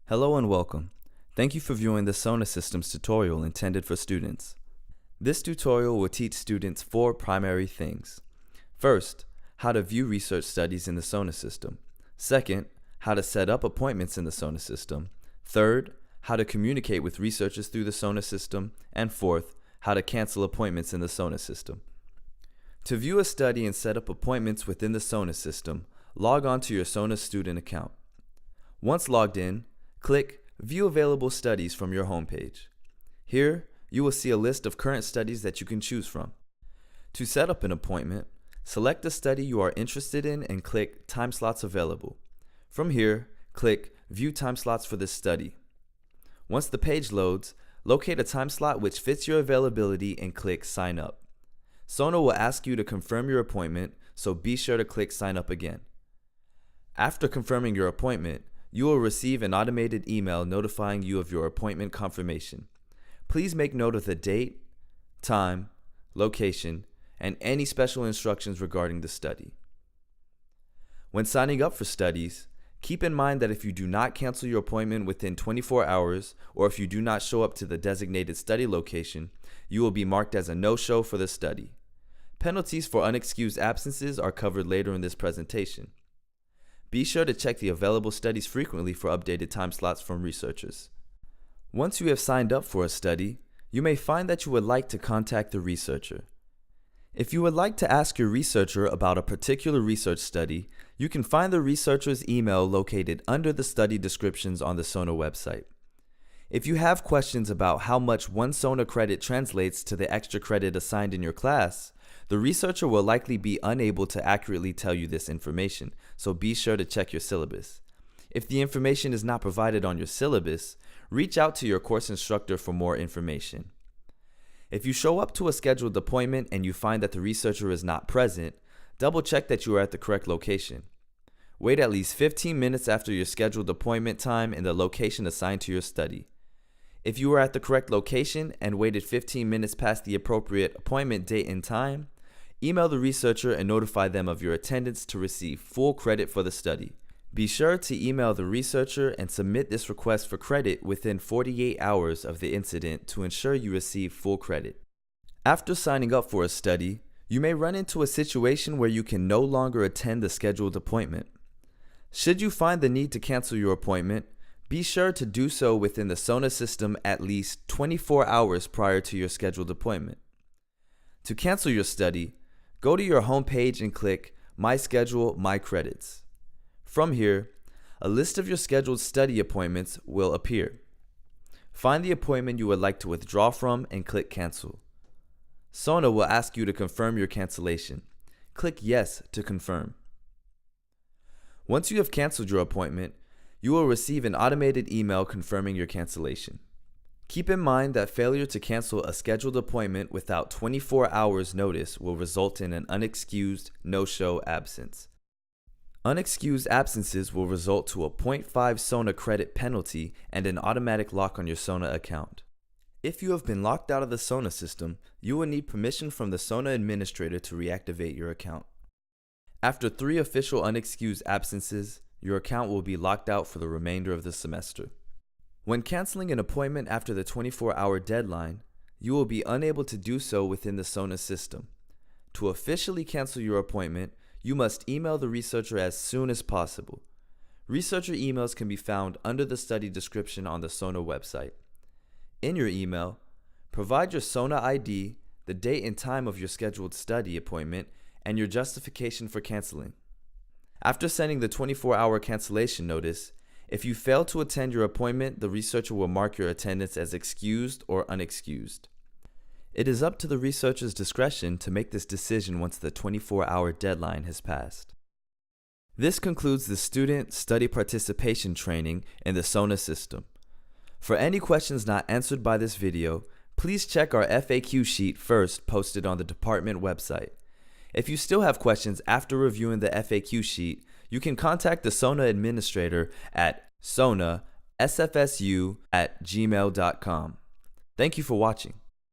Hello and welcome. Thank you for viewing the SONA Systems tutorial intended for students. This tutorial will teach students 4 primary things. First, how to view research studies in the SONA system. Second, how to set up appointments in the SONA system. Third, how to communicate with researchers through the SONA system. And fourth, how to cancel appointments in the SONA system. To view a study and set up appointments within the SONA system, log on to your SONA student account. Once logged in, click View Available Studies from your homepage. Here, you will see a list of current studies that you can choose from. To set up an appointment, select the study you are interested in and click Time Slots Available. From here, click View Time Slots for this study. Once the page loads, locate a time slot which fits your availability and click Sign Up. SONA will ask you to confirm your appointment, so be sure to click Sign Up again. After confirming your appointment, you will receive an automated email notifying you of your appointment confirmation. Please make note of the date, time, location, and any special instructions regarding the study. When signing up for studies, keep in mind that if you do not cancel your appointment within 24 hours, or if you do not show up to the designated study location, you will be marked as a no-show for the study. Penalties for unexcused absences are covered later in this presentation. Be sure to check the available studies frequently for updated time slots from researchers. Once you have signed up for a study, you may find that you would like to contact the researcher. If you would like to ask your researcher about a particular research study, you can find the researcher's email located under the study descriptions on the SONA website. If you have questions about how much one SONA credit translates to the extra credit assigned in your class, the researcher will likely be unable to accurately tell you this information, so be sure to check your syllabus. If the information is not provided on your syllabus, reach out to your course instructor for more information. If you show up to a scheduled appointment and you find that the researcher is not present, double check that you are at the correct location. Wait at least 15 minutes after your scheduled appointment time in the location assigned to your study. If you are at the correct location and waited 15 minutes past the appropriate appointment date and time, email the researcher and notify them of your attendance to receive full credit for the study. Be sure to email the researcher and submit this request for credit within 48 hours of the incident to ensure you receive full credit. After signing up for a study, you may run into a situation where you can no longer attend the scheduled appointment. Should you find the need to cancel your appointment, be sure to do so within the SONA system at least 24 hours prior to your scheduled appointment. To cancel your study, go to your home page and click My Schedule, My Credits. From here, a list of your scheduled study appointments will appear. Find the appointment you would like to withdraw from and click Cancel. SONA will ask you to confirm your cancellation. Click Yes to confirm. Once you have canceled your appointment, you will receive an automated email confirming your cancellation. Keep in mind that failure to cancel a scheduled appointment without 24 hours notice will result in an unexcused no-show absence. Unexcused absences will result to a 0.5 SONA credit penalty and an automatic lock on your SONA account. If you have been locked out of the SONA system, you will need permission from the SONA administrator to reactivate your account. After 3 official unexcused absences, your account will be locked out for the remainder of the semester. When canceling an appointment after the 24-hour deadline, you will be unable to do so within the SONA system. To officially cancel your appointment, you must email the researcher as soon as possible. Researcher emails can be found under the study description on the SONA website. In your email, provide your SONA ID, the date and time of your scheduled study appointment, and your justification for canceling. After sending the 24-hour cancellation notice, if you fail to attend your appointment, the researcher will mark your attendance as excused or unexcused. It is up to the researcher's discretion to make this decision once the 24-hour deadline has passed. This concludes the student study participation training in the SONA system. For any questions not answered by this video, please check our FAQ sheet first posted on the department website. If you still have questions after reviewing the FAQ sheet, you can contact the SONA administrator at sonasfsu@gmail.com. Thank you for watching.